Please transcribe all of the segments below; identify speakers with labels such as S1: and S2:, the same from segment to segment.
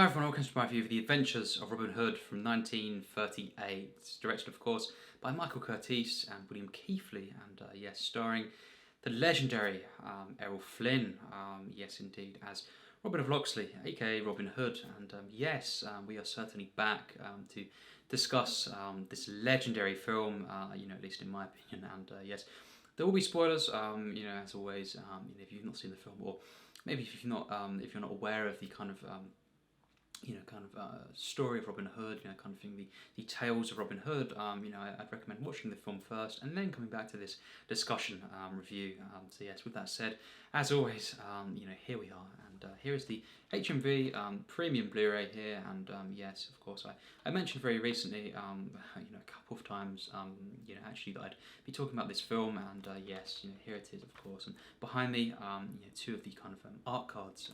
S1: Hi everyone, welcome to my review of The Adventures of Robin Hood from 1938. It's directed, of course, by Michael Curtiz and William Keighley, and yes, starring the legendary Errol Flynn, yes indeed, as Robin of Locksley, aka Robin Hood. And yes, we are certainly back to discuss this legendary film, at least in my opinion. And yes, there will be spoilers, as always, if you've not seen the film, or maybe if you're not aware of the kind of story of Robin Hood, kind of thing, the tales of Robin Hood, I'd recommend watching the film first and then coming back to this discussion review. So yes, with that said, as always, here we are, and here is the HMV premium Blu-ray here, and yes, of course, I mentioned very recently, a couple of times, actually that I'd be talking about this film, and yes, here it is, of course, and behind me, two of the kind of art cards,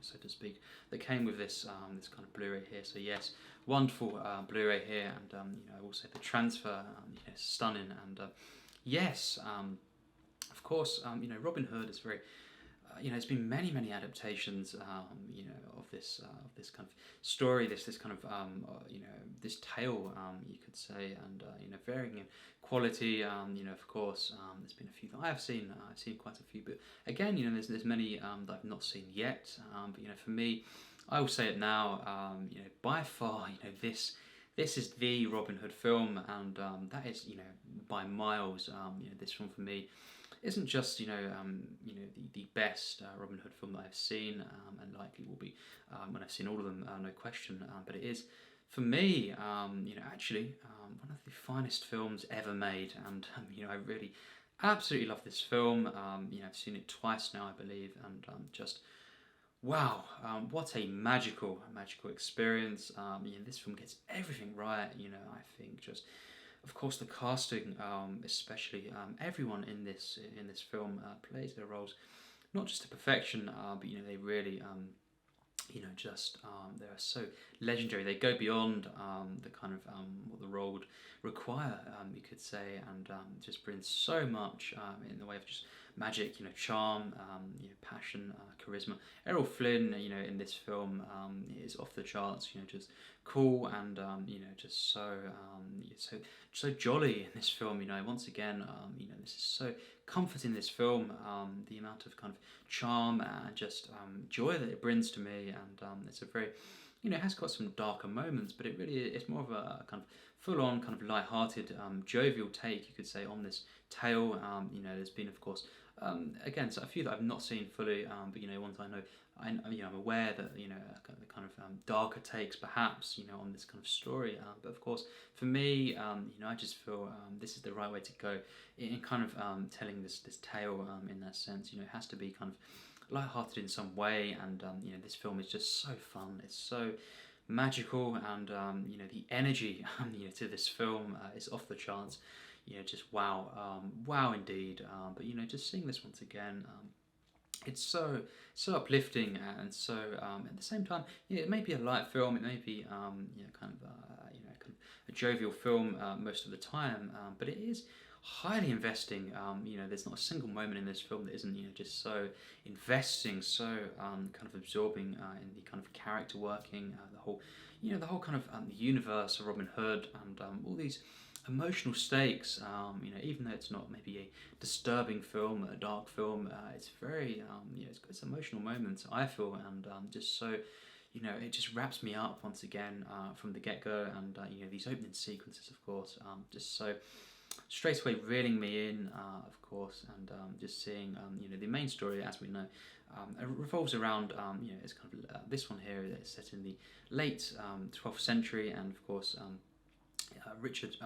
S1: so to speak, that came with this this kind of Blu-ray here. So yes, wonderful Blu-ray here, and I will say the transfer, stunning, and yes, of course, Robin Hood is very. There's been many adaptations, of this kind of story, this kind of this tale, you could say, and varying in quality. Of course, there's been a few that I have seen. I've seen quite a few, but again, there's many that I've not seen yet. But for me, I will say it now. By far, this is the Robin Hood film, and that is by miles. This film for me isn't just the best Robin Hood film that I've seen, and likely will be when I've seen all of them, no question. But it is, for me, actually one of the finest films ever made, and I really absolutely love this film. I've seen it twice now, I believe, and just wow, what a magical experience. This film gets everything right. I think just. Of course, the casting, especially everyone in this film plays their roles not just to perfection, but they really they are so legendary. They go beyond the kind of what the role would require, you could say, and just brings so much in the way of just magic, charm, passion, charisma. Errol Flynn, in this film is off the charts. Just cool, and just so jolly in this film. Once again, this is so comforting. This film, the amount of kind of charm and just joy that it brings to me, and it's a very, it has got some darker moments, but it really is more of a kind of full-on kind of light-hearted, jovial take, you could say, on this tale. There's been, of course, again, so a few that I've not seen fully, but ones I know, I'm aware that the kind of darker takes, perhaps, on this kind of story. But of course, for me, I just feel this is the right way to go in kind of telling this tale in that sense. It has to be kind of light-hearted in some way, and this film is just so fun. It's so magical, and the energy to this film is off the charts. Just wow, wow indeed. But just seeing this once again, it's so uplifting, and so at the same time, it may be a light film, it may be kind of a jovial film most of the time, but it is highly investing. There's not a single moment in this film that isn't just so investing, so kind of absorbing in the kind of character working, the whole kind of universe of Robin Hood, and all these emotional stakes. Even though it's not maybe a disturbing film, a dark film, it's very it's emotional moments, I feel, and just so it just wraps me up once again from the get-go, and these opening sequences, of course, just so straight away reeling me in, of course, and just seeing the main story, as we know, it revolves around it's kind of this one here is set in the late 12th century, and of course Richard,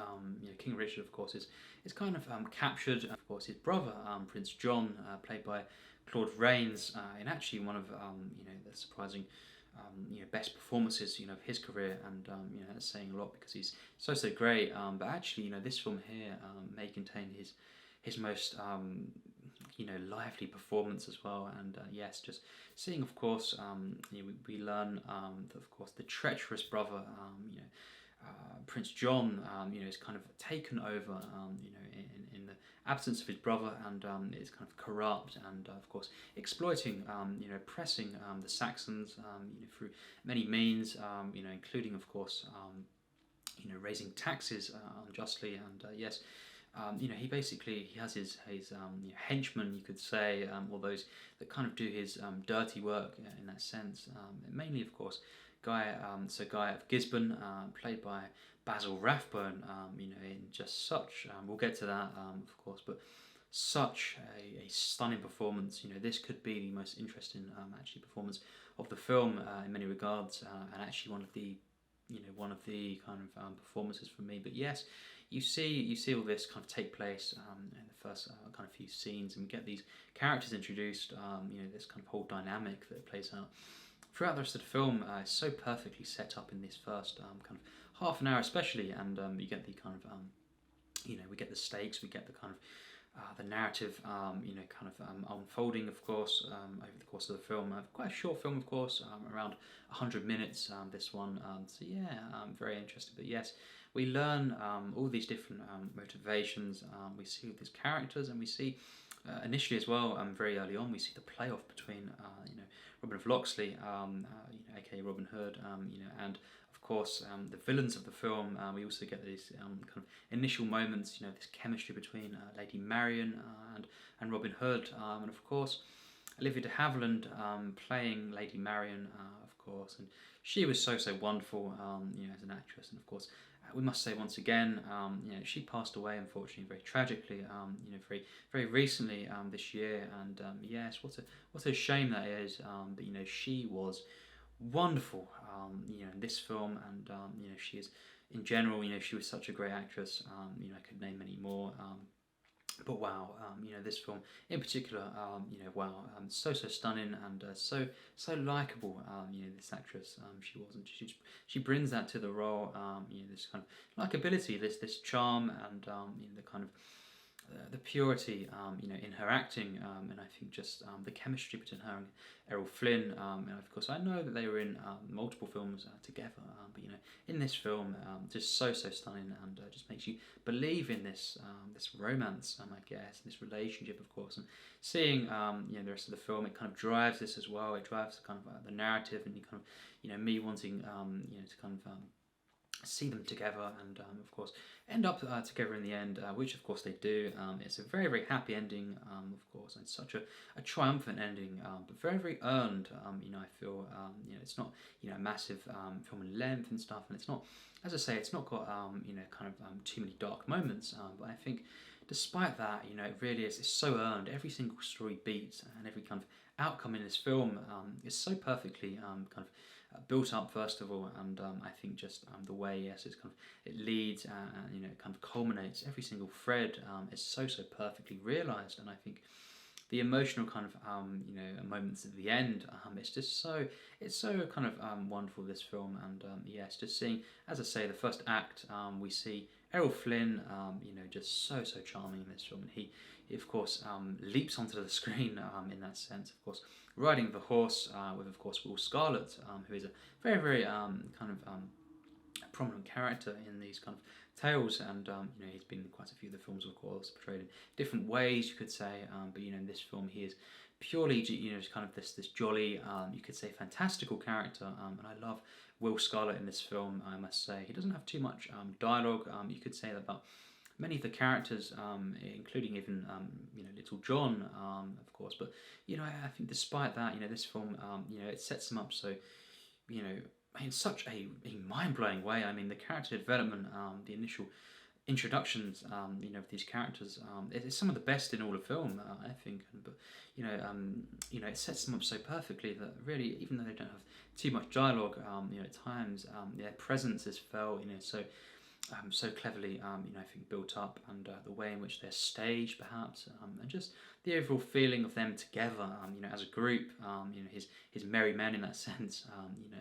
S1: King Richard, of course, is kind of captured. Of course, his brother, Prince John, played by Claude Reigns, in actually one of the surprising best performances of his career, and that's saying a lot because he's so great. But actually, this film here may contain his most lively performance as well, and yes, just seeing, of course, we learn that, of course, the treacherous brother, Prince John, is kind of taken over, in the absence of his brother, and is kind of corrupt, and of course exploiting, oppressing the Saxons, through many means, including of course, raising taxes unjustly, and yes. He has his henchmen, you could say, or those that kind of do his dirty work, in that sense. Mainly, of course, Guy of Gisborne, played by Basil Rathbone. In just such, we'll get to that, of course, but such a stunning performance. This could be the most interesting, actually, performance of the film, in many regards, and actually one of the kind of performances for me. But yes, you see all this kind of take place, in the first kind of few scenes, and we get these characters introduced. This kind of whole dynamic that plays out throughout the rest of the film. Is so perfectly set up in this first kind of half an hour, especially, and you get the kind of we get the stakes, we get the kind of the narrative, kind of unfolding, of course, over the course of the film. Quite a short film, of course, around 100 minutes, this one. So yeah, very interesting. But yes, we learn all these different motivations. We see these characters, and we see initially as well, very early on, we see the playoff between Robin of Locksley, aka Robin Hood, and of course the villains of the film. We also get these kind of initial moments, this chemistry between Lady Marion and Robin Hood, and of course Olivia Havilland playing Lady Marion, of course, and she was so wonderful, as an actress. And of course, we must say once again, she passed away, unfortunately, very tragically, very recently, this year. And yes, what a shame that is. But she was wonderful, in this film, and she is in general. She was such a great actress. I could name many more. But wow, this film in particular, wow, so stunning, and so likable. This actress, she brings that to the role. This kind of likability, this charm, and the kind of the purity, in her acting, and I think just the chemistry between her and Errol Flynn. And of course, I know that they were in multiple films together, but in this film, just so stunning, and just makes you believe in this romance, I guess, this relationship, of course. And seeing the rest of the film, it kind of drives this as well. It drives kind of the narrative, and you kind of me wanting to kind of see them together, and of course end up together in the end, which of course they do. It's a very happy ending, of course, and such a triumphant ending, but very earned. I feel it's not a massive film in length and stuff, and it's not, as I say, it's not got kind of too many dark moments, but I think despite that, it really is, it's so earned. Every single story beat, and every kind of outcome in this film is so perfectly kind of built up, first of all, and I think just the way, yes, it's kind of, it leads, and it kind of culminates. Every single thread is so perfectly realised, and I think the emotional kind of moments at the end, it's so kind of wonderful, this film. And yes, just seeing, as I say, the first act, we see Errol Flynn, just so charming in this film, and he of course leaps onto the screen, in that sense, of course, riding the horse, with of course Will Scarlett, who is a very kind of prominent character in these kind of tales, and he's been in quite a few of the films, of course, portrayed in different ways, you could say, but in this film he is purely kind of this jolly, you could say, fantastical character, and I love Will Scarlett in this film, I must say. He doesn't have too much dialogue, you could say that about many of the characters, including even Little John, of course. But I think despite that, this film, it sets them up so, in such a mind-blowing way. I mean, the character development, the initial introductions, of these characters, it's some of the best in all of film, I think. But it sets them up so perfectly that really, even though they don't have too much dialogue, at times, their presence is felt, so cleverly, I think, built up, and the way in which they're staged, perhaps, and just the overall feeling of them together, as a group, his merry men in that sense,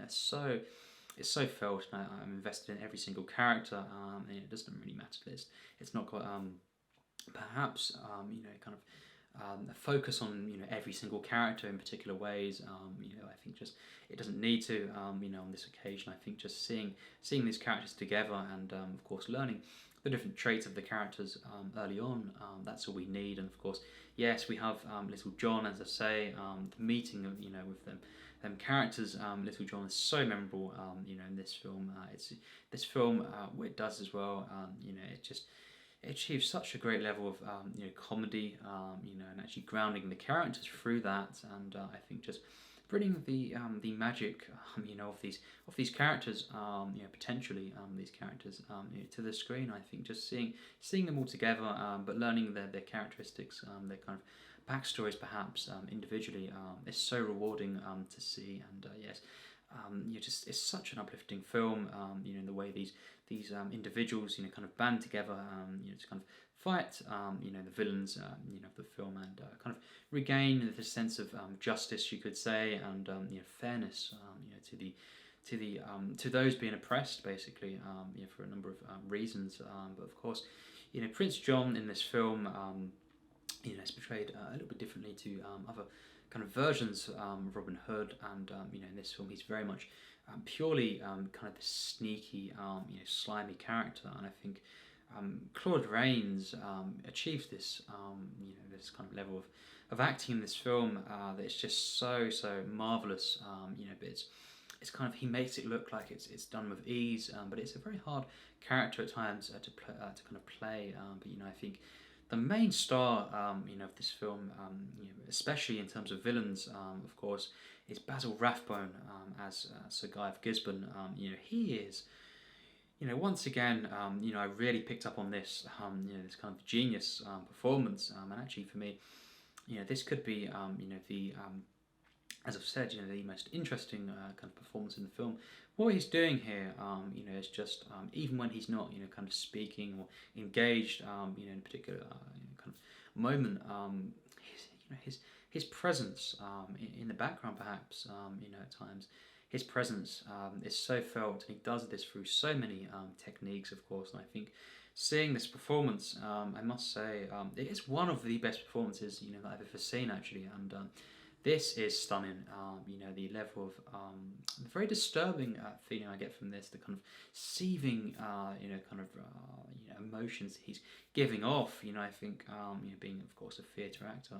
S1: it's so felt, and I'm invested in every single character, and it doesn't really matter. It's not got perhaps kind of a focus on every single character in particular ways. I think just it doesn't need to. On this occasion, I think just seeing these characters together, and of course learning the different traits of the characters early on. That's all we need, and of course, yes, we have Little John, as I say, the meeting of with them. Characters, Little John is so memorable, in this film. It's this film, what it does as well, it achieves such a great level of comedy, and actually grounding the characters through that, and I think just bringing the magic, of these characters, potentially these characters, to the screen. I think just seeing them all together, but learning their characteristics, their kind of backstories, perhaps individually, is so rewarding to see. And yes, it's such an uplifting film. In the way these individuals, kind of band together, to kind of fight, the villains, of the film, and kind of regain the sense of justice, you could say, and fairness, to those being oppressed, basically, for a number of reasons. But of course, Prince John in this film, is portrayed a little bit differently to other kind of versions of Robin Hood, and in this film he's very much purely kind of the sneaky, slimy character, and I think Claude Reigns achieves this, this kind of level of acting in this film that it's just so marvelous. But it's kind of, he makes it look like it's done with ease, but it's a very hard character at times to kind of play. But I think the main star, of this film, especially in terms of villains, of course, is Basil Rathbone as Sir Guy of Gisborne. He is, once again, I really picked up on this, this kind of genius performance, and actually for me, this could be, the as I've said, the most interesting kind of performance in the film. What he's doing here, is just even when he's not, kind of speaking or engaged, in a particular kind of moment, his presence in the background, perhaps, at times, his presence is so felt, and he does this through so many techniques, of course. And I think seeing this performance, I must say, it is one of the best performances that I've ever seen, actually, and this is stunning. The level of the very disturbing feeling I get from this, the kind of seething, kind of emotions he's giving off. I think, being of course a theatre actor,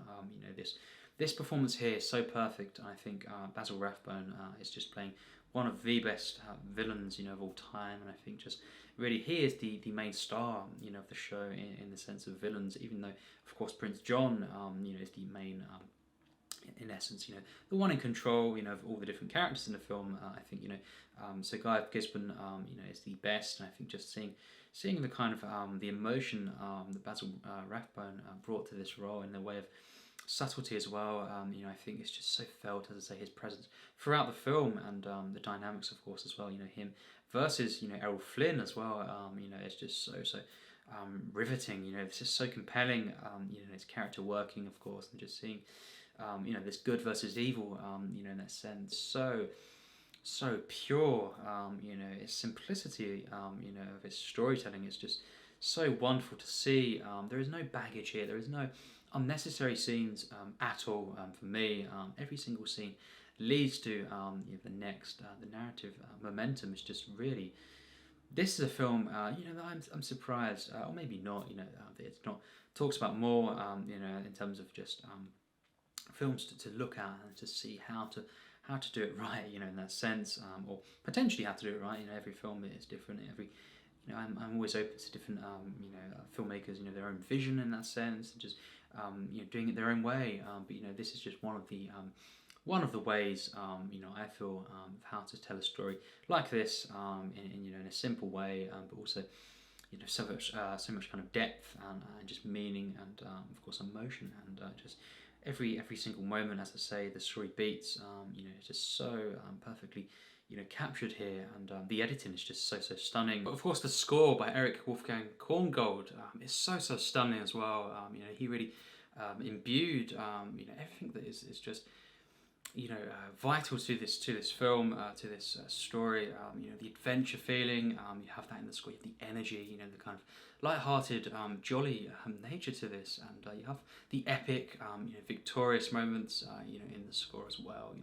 S1: this performance here is so perfect. I think Basil Rathbone is just playing one of the best villains, of all time, and I think just really he is the main star, of the show in the sense of villains. Even though, of course, Prince John, is the main. In essence, the one in control, of all the different characters in the film. I think, Sir Guy of Gisborne, is the best, and I think just seeing the kind of the emotion that Basil Rathbone brought to this role in the way of subtlety as well. I think it's just so felt, as I say, his presence throughout the film, and the dynamics, of course, as well. Him versus Errol Flynn as well. It's just so riveting. It's just so compelling. His character working, of course, and just seeing. This good versus evil, in that sense, so pure, its simplicity, of its storytelling is just so wonderful to see. There is no baggage here, there is no unnecessary scenes at all, for me. Every single scene leads to the next. The narrative momentum is just really. This is a film, that I'm surprised, or maybe not, that it's not talks about more, in terms of just films to look at and to see how to do it right, in that sense, or potentially how to do it right. Every film is different. I'm always open to different, filmmakers, their own vision in that sense, and just doing it their own way. But this is just one of the ways, I feel, of how to tell a story like this, in a simple way, but also. So much kind of depth and just meaning and of course emotion, and just every single moment, as I say, the story beats. It's just so perfectly captured here, and the editing is just so stunning. But of course, the score by Erich Wolfgang Korngold is so stunning as well. He really imbued everything that is just. Vital to this film, to this story. The adventure feeling, you have that in the score. You have the energy, the kind of light-hearted, jolly nature to this, and you have the epic, victorious moments, in the score as well.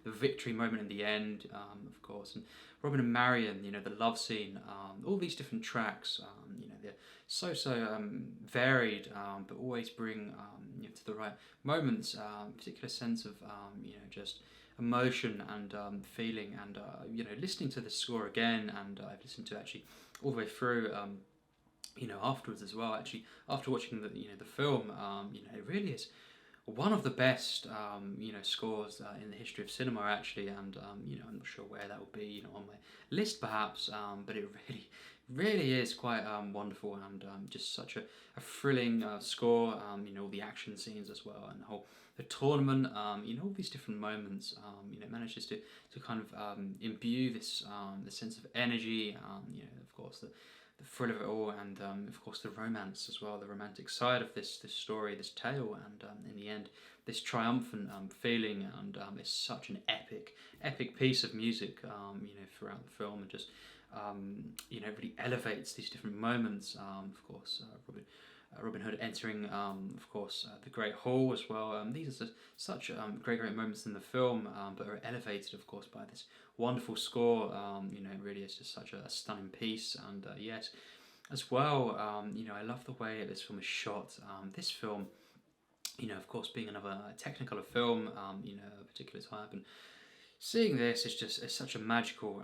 S1: The victory moment in the end, of course, and Robin and Marion, the love scene, all these different tracks, they're so varied, but always bring to the right moments, a particular sense of just emotion and feeling, and listening to the score again, and I've listened to actually all the way through. Afterwards as well. Actually, after watching the film, it really is one of the best scores in the history of cinema, actually, and I'm not sure where that will be on my list perhaps, but it really is quite wonderful, and just such a thrilling score. All the action scenes as well, and the tournament, all these different moments, manages to kind of imbue this the sense of energy, of course the thrill of it all, and of course the romance as well, the romantic side of this story, this tale, and in the end, this triumphant feeling, and it's such an epic piece of music, throughout the film, and just really elevates these different moments. Of course, Robin Hood entering, of course, the Great Hall as well. These are such great moments in the film, but are elevated, of course, by this wonderful score. It really is just such a stunning piece, and yes, as well, I love the way this film is shot. This film, of course, being another Technicolor film, a particular type, and seeing this is just such a magical,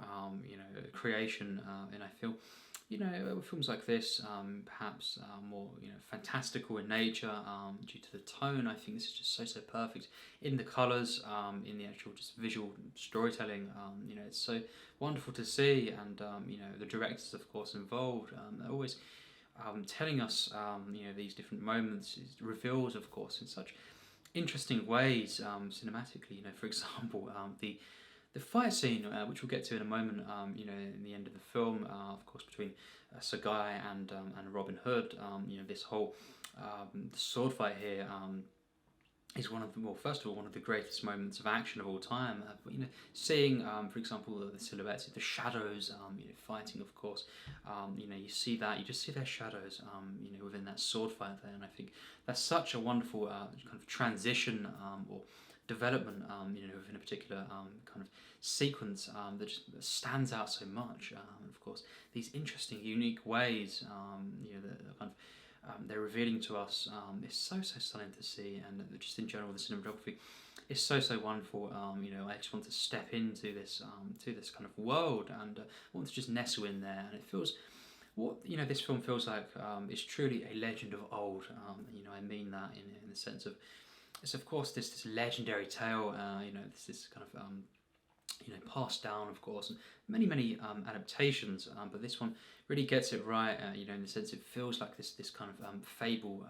S1: creation, and I feel, films like this, perhaps more, fantastical in nature, due to the tone. I think this is just so perfect in the colours, in the actual just visual storytelling. It's so wonderful to see, and the directors, of course, involved, they're always telling us, these different moments. It reveals, of course, in such interesting ways, cinematically. For example, the fight scene, which we'll get to in a moment, in the end of the film, of course, between Sir Guy and Robin Hood, this whole sword fight here, is first of all, one of the greatest moments of action of all time. But, seeing, for example, the silhouettes, the shadows, fighting, of course, you see that, you just see their shadows, within that sword fight there, and I think that's such a wonderful kind of transition, or development, within a particular kind of sequence, that just stands out so much. Of course, these interesting, unique ways, the kind of they're revealing to us, is so stunning to see, and just in general, the cinematography is so wonderful. I just want to step into this kind of world, and want to just nestle in there, and it feels. What this film feels like is truly a legend of old. I mean that in the sense of, it's of course this legendary tale. This kind of passed down, of course, and many adaptations. But this one really gets it right. In the sense it feels like this kind of fable,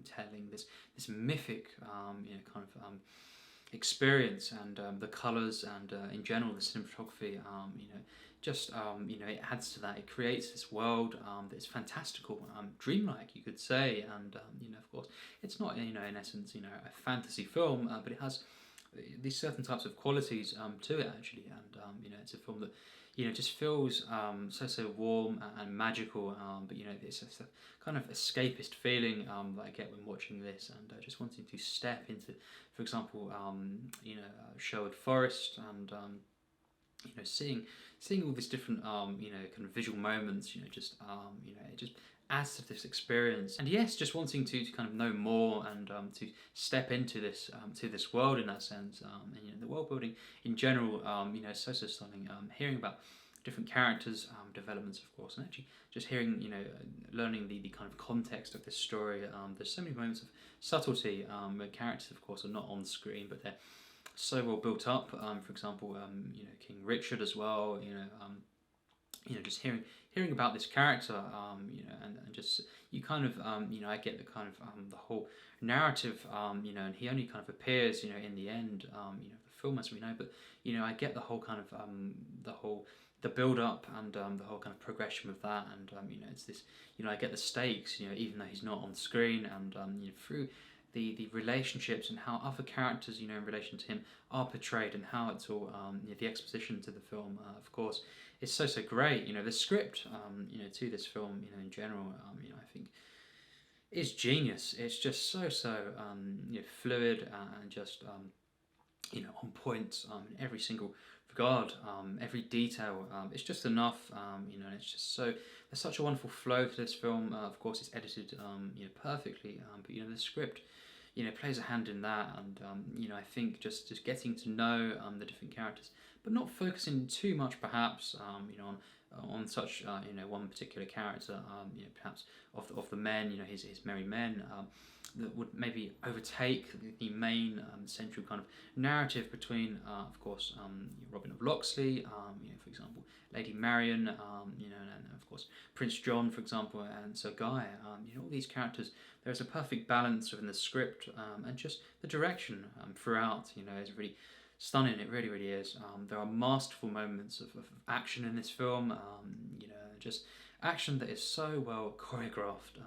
S1: telling this mythic, kind of experience, and the colours, and in general the cinematography. It adds to that. It creates this world that's fantastical, dreamlike, you could say, and of course, it's not in essence a fantasy film, but it has these certain types of qualities to it, actually, and it's a film that just feels so warm and magical, but it's a kind of escapist feeling that I get when watching this, and just wanting to step into, for example, Sherwood Forest, and seeing all these different kind of visual moments, it just adds to this experience. And yes, just wanting to kind of know more, and to step into this world in that sense, and the world building in general, so stunning. Hearing about different characters, developments, of course, and actually just hearing, learning the kind of context of this story. There's so many moments of subtlety, where characters, of course, are not on screen, but they're so well built up. For example, King Richard as well. Just hearing about this character, and just you kind of, I get the kind of the whole narrative, and he only kind of appears, in the end, the film, as we know, but I get the whole kind of the build up, and the whole kind of progression with that, and it's this, I get the stakes, even though he's not on screen, and through the relationships and how other characters, in relation to him, are portrayed, and how it's all the exposition to the film, of course, is so great. The script, to this film, in general, I think is genius. It's just so fluid and just on point in every single regard, every detail. It's just enough, and it's just so there's such a wonderful flow to this film. Of course, it's edited, perfectly, but the script, plays a hand in that, and I think just getting to know the different characters, but not focusing too much, perhaps, on such one particular character, perhaps of the men, his merry men, that would maybe overtake the main central kind of narrative between, of course, Robin of Locksley, for example, Lady Marion, and of course Prince John, for example, and Sir Guy. All these characters. There's a perfect balance within the script, and just the direction throughout. Is really stunning. It really is. There are masterful moments of action in this film. Just action that is so well choreographed.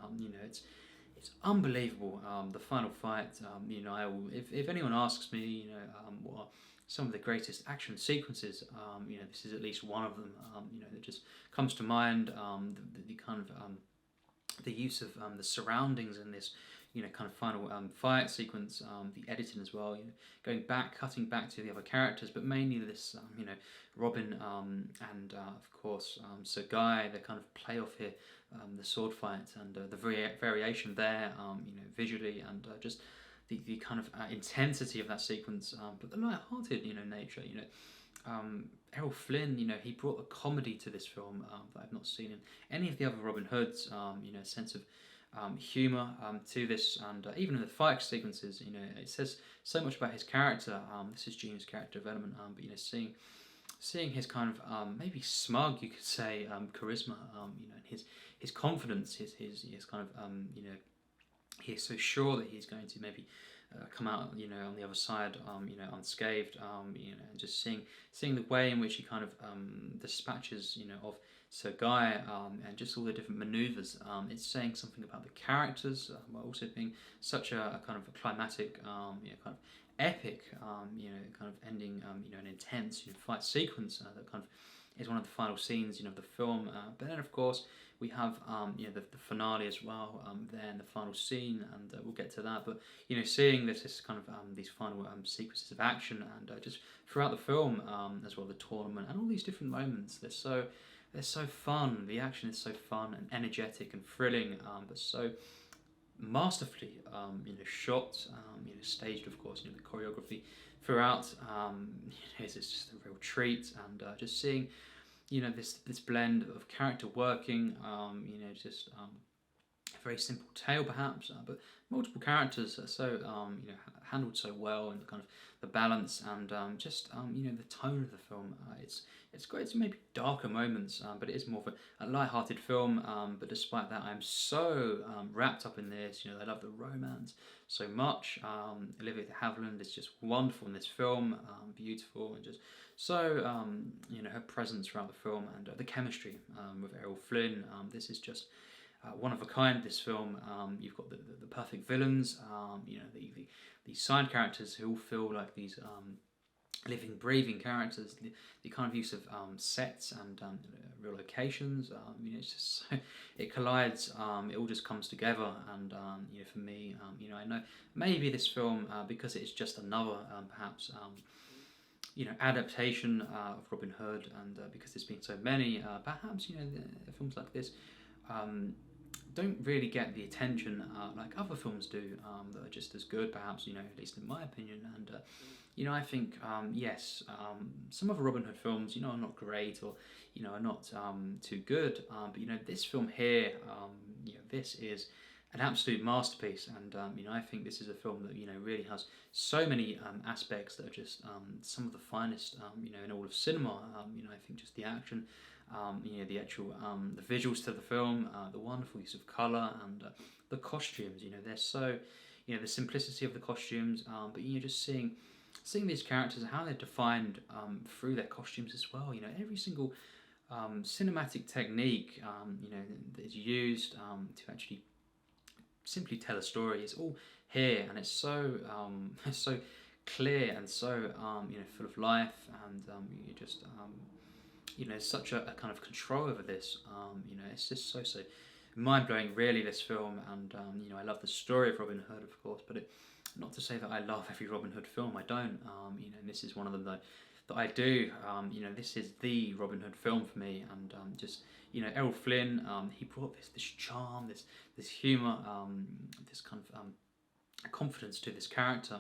S1: It's unbelievable. The final fight. I will, if anyone asks me, what are some of the greatest action sequences, this is at least one of them. That just comes to mind. The kind of the use of the surroundings in this, kind of final fight sequence, the editing as well, cutting back to the other characters, but mainly this, Robin and of course Sir Guy, the kind of play off here, the sword fight and the variation there, visually, and just the kind of intensity of that sequence, but the light-hearted, nature, Errol Flynn, he brought a comedy to this film that I've not seen in any of the other Robin Hoods. A sense of humour to this, and even in the fight sequences, it says so much about his character. This is Gene's character development, but seeing his kind of maybe smug, you could say, charisma, and his confidence, his kind of he is so sure that he's going to maybe come out, on the other side, unscathed, and just seeing the way in which he kind of dispatches, of Sir Guy, and just all the different manoeuvres. It's saying something about the characters, while also being such a kind of a climatic, kind of epic, kind of ending, an intense, fight sequence that kind of is one of the final scenes, of the film. But then, of course, we have, the finale as well, there in the final scene, and we'll get to that. But, seeing this kind of these final sequences of action, and just throughout the film, as well, the tournament and all these different moments, they're so fun. The action is so fun and energetic and thrilling, but so masterfully, shot, staged, of course. The choreography throughout, it's just a real treat, and just seeing, this blend of character working, just a very simple tale perhaps, but multiple characters are so handled so well, and the kind of the balance, and just the tone of the film. It's great to maybe darker moments, but it is more of a light-hearted film. But despite that, I'm so wrapped up in this. I love the romance so much. Olivia Havilland is just wonderful in this film, beautiful, and just so her presence throughout the film, and the chemistry with Errol Flynn. This is just one of a kind. This film, you've got the perfect villains, the side characters who all feel like these living, breathing characters. The kind of use of sets and real locations. It's just so, it collides. It all just comes together, and for me, I know maybe this film, because it's just another perhaps adaptation of Robin Hood, and because there's been so many, perhaps the films like this don't really get the attention like other films do, that are just as good, perhaps, at least in my opinion. And I think yes, some other Robin Hood films, are not great, or are not too good, but this film here, this is an absolute masterpiece, and I think this is a film that really has so many aspects that are just some of the finest, in all of cinema. I think just the action, the actual the visuals to the film, the wonderful use of colour, and the costumes. They're so, the simplicity of the costumes, but just seeing these characters, how they're defined through their costumes as well. Every single cinematic technique that is used to actually simply tell a story is all here, and it's so it's so clear and so full of life, and you just such a kind of control over this. It's just so mind blowing, really, this film, and I love the story of Robin Hood, of course, but not to say that I love every Robin Hood film. I don't. And this is one of them that I do. This is the Robin Hood film for me, and Errol Flynn. He brought this charm, this humour, this kind of confidence to this character.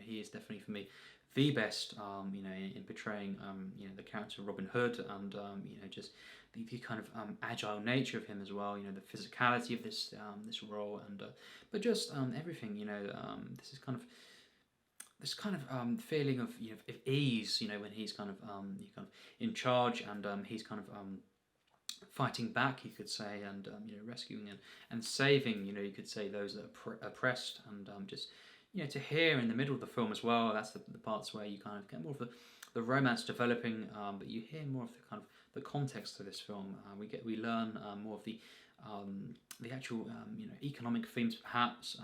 S1: He is definitely for me the best, in portraying, the character of Robin Hood, and just the kind of agile nature of him as well. The physicality of this role, and but just everything. This kind of feeling of of ease. When he's kind of in charge, and he's kind of fighting back, you could say, and rescuing and saving, you could say, those that are oppressed, and just to hear in the middle of the film as well. That's the parts where you kind of get more of the romance developing, but you hear more of the kind of the context of this film. We learn more of the actual economic themes, perhaps,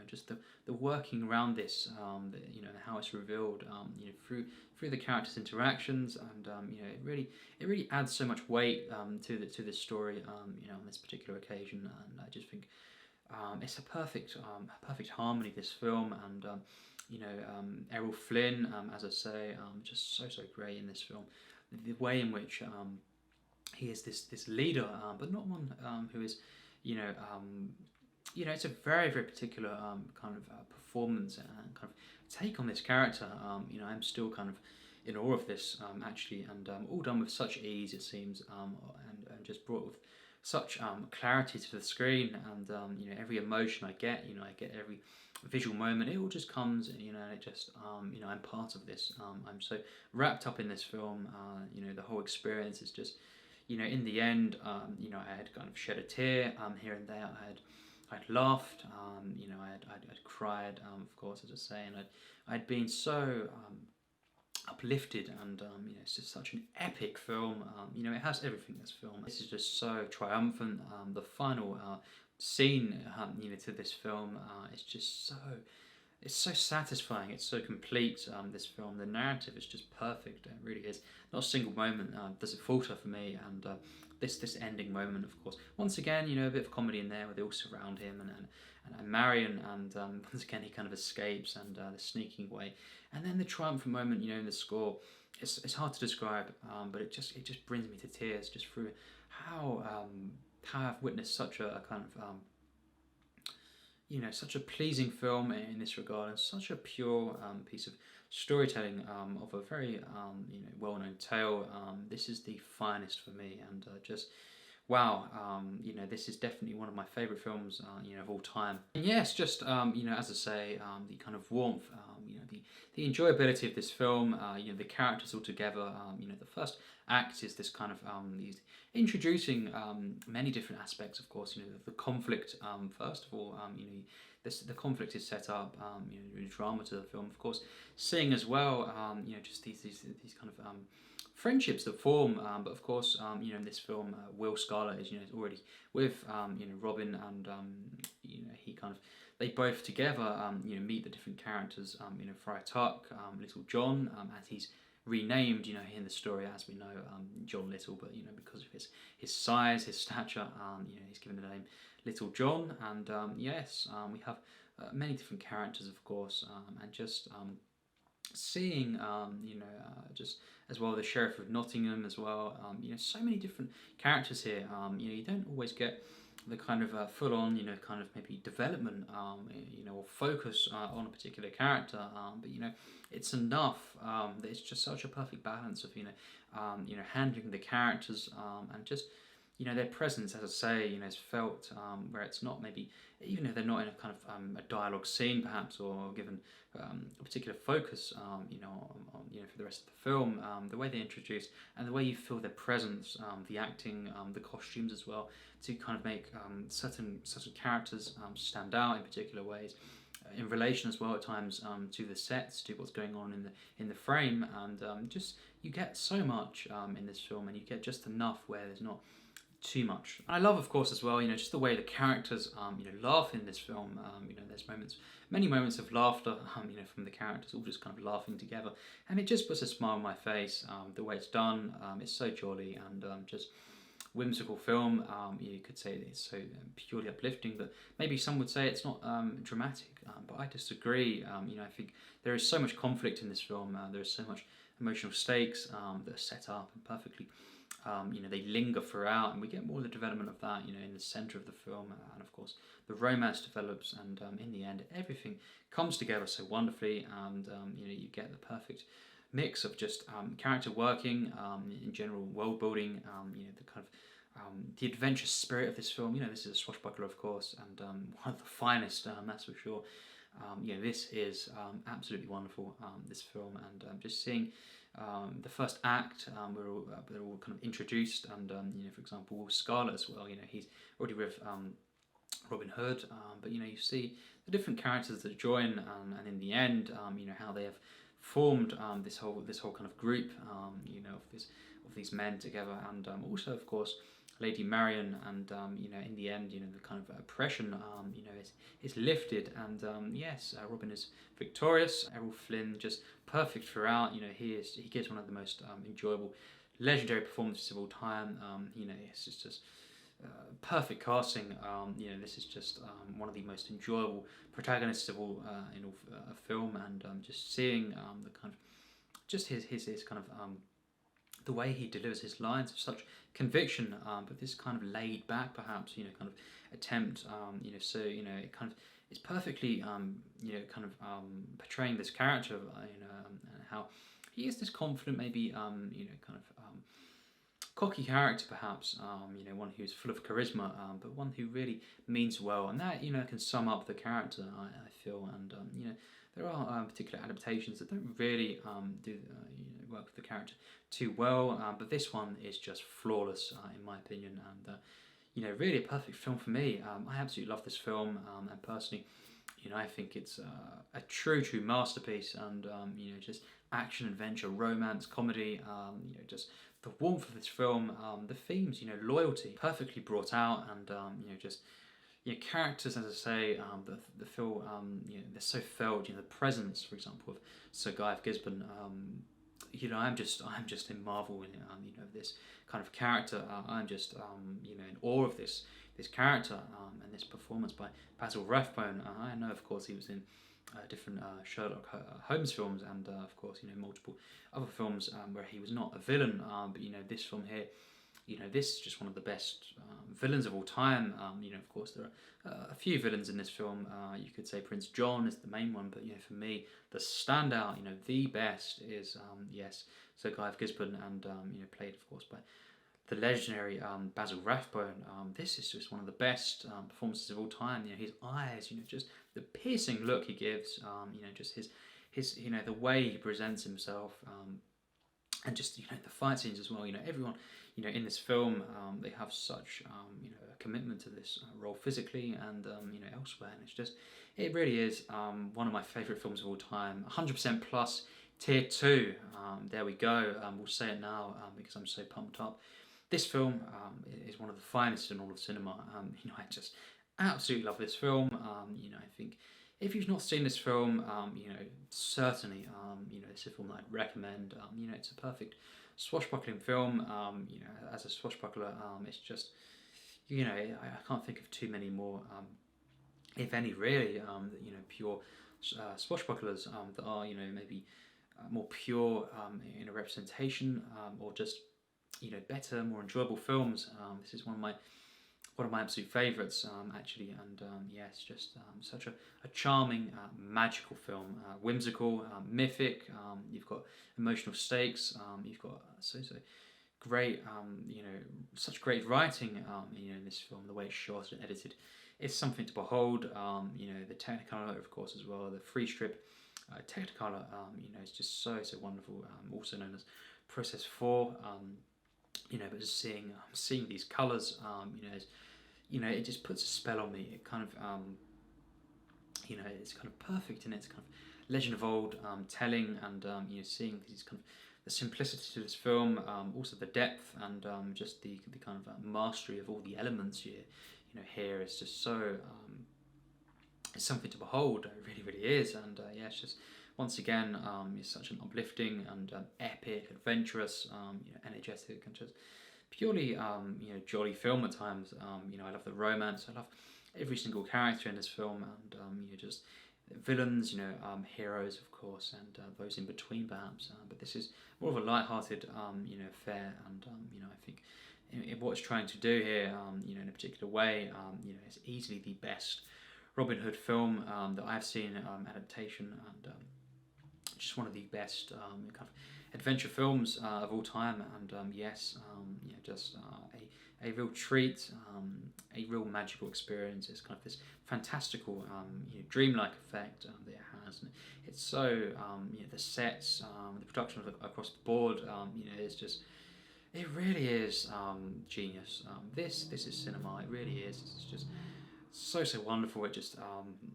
S1: just the working around this, how it's revealed, through the characters' interactions, and it really adds so much weight to this story, on this particular occasion, and I just think it's a perfect harmony, this film, and Errol Flynn, as I say, just so great in this film. The way in which he is this leader, but not one who is, it's a very particular kind of performance and kind of take on this character. I'm still kind of in awe of this, actually, and all done with such ease, it seems, and just brought with such clarity to the screen, and every emotion I get, I get every visual moment. It all just comes, and it just I'm part of this. I'm so wrapped up in this film. The whole experience is just, in the end, I had kind of shed a tear here and there. I'd laughed, I'd cried, of course, as I say, and I'd been so uplifted, and it's just such an epic film. It has everything, this film. This is just so triumphant. The final scene, to this film, is just it's so satisfying. It's so complete. This film, the narrative is just perfect. It really is. Not a single moment does it falter for me. And this ending moment, of course, once again, a bit of comedy in there where they all surround him, and Marion, and once again he kind of escapes, and the sneaking away, and then the triumphant moment, in the score. It's hard to describe, but it just brings me to tears, just through how I've witnessed such a kind of such a pleasing film in this regard, and such a pure piece of storytelling of a very well-known tale. This is the finest for me, and just wow, this is definitely one of my favourite films, of all time. And yes, just as I say, the kind of warmth, the enjoyability of this film, the characters all together. The first act is this kind of these introducing many different aspects, of course. The conflict. First of all, the conflict is set up. The drama to the film, of course. Seeing as well, just these kind of friendships that form, but of course, in this film, Scarlett is already with Robin, and he kind of, they both together meet the different characters, Friar Tuck, Little John, as he's renamed in the story, as we know, John Little, but because of his size, his stature, he's given the name Little John, and yes, we have many different characters, of course, and just seeing just as well the Sheriff of Nottingham as well, so many different characters here. You don't always get the kind of full-on kind of maybe development or focus on a particular character, but it's enough that it's just such a perfect balance of handling the characters, and just their presence, as I say, is felt where it's not maybe, even if they're not in a kind of a dialogue scene perhaps, or given a particular focus, on for the rest of the film, the way they introduce and the way you feel their presence, the acting, the costumes as well, to kind of make certain characters stand out in particular ways, in relation as well at times to the sets, to what's going on in the frame, and just you get so much in this film, and you get just enough where there's not too much. I love, of course, as well, just the way the characters, laugh in this film. There's many moments of laughter, from the characters all just kind of laughing together, and it just puts a smile on my face. The way it's done, it's so jolly and just whimsical film. You could say it's so purely uplifting, but maybe some would say it's not dramatic. But I disagree. I think there is so much conflict in this film. There is so much emotional stakes that are set up and perfectly. They linger throughout, and we get more of the development of that, in the centre of the film, and of course the romance develops, and in the end everything comes together so wonderfully, and you get the perfect mix of just character working, in general world building, the kind of the adventurous spirit of this film. This is a swashbuckler, of course, and one of the finest, that's for sure. This is absolutely wonderful, this film, and just seeing the first act, they're all kind of introduced, and for example, Scarlett as well. He's already with Robin Hood, but you see the different characters that join, and in the end, how they have formed this whole kind of group, of these men together, and also, of course, Lady Marion, and in the end, the kind of oppression, is lifted, and yes, Robin is victorious. Errol Flynn just perfect throughout. He gives one of the most enjoyable, legendary performances of all time. It's just perfect casting. This is just one of the most enjoyable protagonists of all in all film, and just seeing the kind of just his kind of the way he delivers his lines with such conviction, but this kind of laid back, perhaps, kind of attempt, so it kind of is perfectly, kind of portraying this character, and how he is this confident, maybe, kind of cocky character, perhaps, one who's full of charisma, but one who really means well, and that can sum up the character, I feel, and there are particular adaptations that don't really do work with the character too well, but this one is just flawless, in my opinion, and really a perfect film for me. I absolutely love this film, and personally, I think it's a true masterpiece, and just action, adventure, romance, comedy, just the warmth of this film, the themes, loyalty, perfectly brought out, and just characters, as I say, the feel, they're so felt. The presence, for example, of Sir Guy Gisborne. I'm just in marvel in this kind of character. I'm just in awe of this character, and this performance by Basil Rathbone. I know, of course, he was in different Sherlock Holmes films, and of course, multiple other films where he was not a villain. But this film here, this is just one of the best villains of all time. Of course, there are a few villains in this film. You could say Prince John is the main one, but for me, the standout, the best is yes, Sir Guy Gisborne, and played, of course, by the legendary Basil Rathbone. This is just one of the best performances of all time. His eyes, just the piercing look he gives. Just his the way he presents himself. And just the fight scenes as well. Everyone in this film, they have such a commitment to this role physically and elsewhere, and it really is one of my favourite films of all time. 100% plus, tier 2. There we go. We'll say it now because I'm so pumped up. This film is one of the finest in all of cinema. I just absolutely love this film. I think if you've not seen this film, certainly, it's a film that I'd recommend. It's a perfect swashbuckling film. As a swashbuckler, it's just, I can't think of too many more, if any, really, pure swashbucklers that are, maybe more pure in a representation, or just, better, more enjoyable films. This is one of my absolute favourites, actually, and yes, just such a charming, magical film, whimsical, mythic. You've got emotional stakes. You've got so great, such great writing, in this film. The way it's shot and edited, it's something to behold. The Technicolor, of course, as well. The free strip Technicolor, it's just so wonderful. Also known as Process 4. But just seeing these colours, it just puts a spell on me. It kind of, it's kind of perfect in its kind of legend of old telling, and seeing these kind of the simplicity to this film, also the depth, and just the kind of mastery of all the elements here is just so it's something to behold. It really, really is. And yeah, it's just once again, it's such an uplifting and epic, adventurous, energetic, and just purely jolly film at times. I love the romance. I love every single character in this film, and just villains, heroes, of course, and those in between, perhaps. But this is more of a light-hearted, affair, and I think in what it's trying to do here, in a particular way, it's easily the best Robin Hood film that I've seen, adaptation, and just one of the best kind of adventure films of all time. And just a real treat, a real magical experience. It's kind of this fantastical, dreamlike effect that it has. And it's so, the sets, the production across the board, it's just, it really is genius. This is cinema. It really is. It's just so wonderful. It just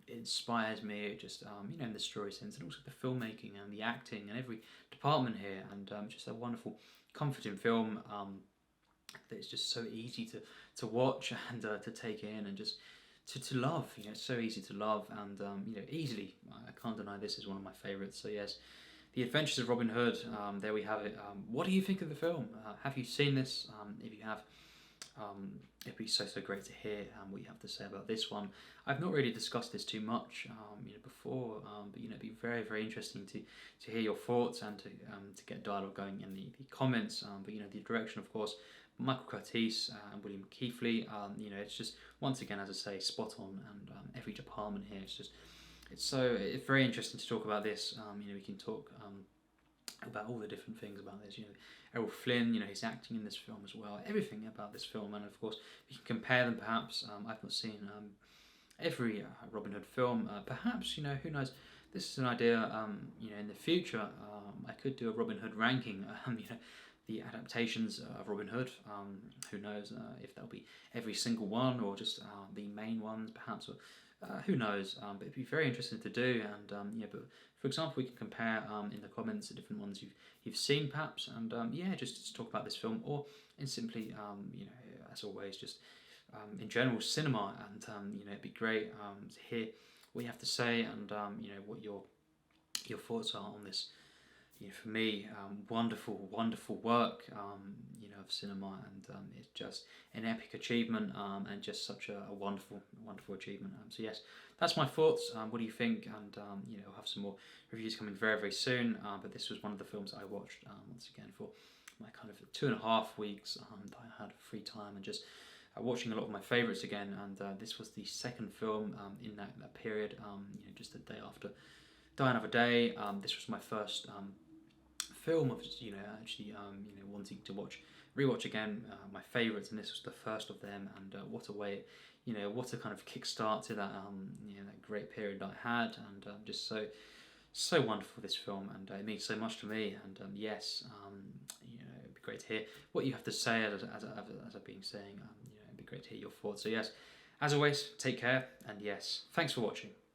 S1: it inspires me. It just in the story sense, and also the filmmaking and the acting and every department here, and just a wonderful, comforting film that is just so easy to watch and to take in and just to love. It's so easy to love, and easily. I can't deny this is one of my favourites. So yes, The Adventures of Robin Hood. There we have it. What do you think of the film? Have you seen this? If you have, it'd be so great to hear what you have to say about this one. I've not really discussed this too much, before, but it'd be very interesting to hear your thoughts and to get dialogue going in the comments. But the direction, of course, Michael Curtiz and William Keighley. It's just once again, as I say, spot on, and every department here. It's very interesting to talk about this. We can talk about all the different things about this. Errol Flynn, his acting in this film as well. Everything about this film, and of course we can compare them. Perhaps I've not seen every Robin Hood film. Perhaps who knows? This is an idea. In the future, I could do a Robin Hood ranking. The adaptations of Robin Hood. Who knows if there'll be every single one or just the main ones, perhaps. Or, who knows? But it'd be very interesting to do. And but for example, we can compare in the comments the different ones you've seen, perhaps, and just to talk about this film, or in simply as always, just in general cinema. And it'd be great to hear what you have to say, and what your thoughts are on this. For me, wonderful work, of cinema, and it's just an epic achievement, and just such a wonderful achievement. So yes, that's my thoughts. What do you think? And I'll have some more reviews coming very soon. But this was one of the films that I watched once again for my kind of 2.5 weeks that I had free time, and just watching a lot of my favourites again. And this was the second film in that period. Just the day after Die Another Day. This was my first film of actually wanting to rewatch again my favourites, and this was the first of them. And what a way, what a kind of kickstart to that that great period that I had, and just so wonderful, this film, and it means so much to me. And yes, it'd be great to hear what you have to say, as I've been saying. It'd be great to hear your thoughts. So yes, as always, take care, and yes, thanks for watching.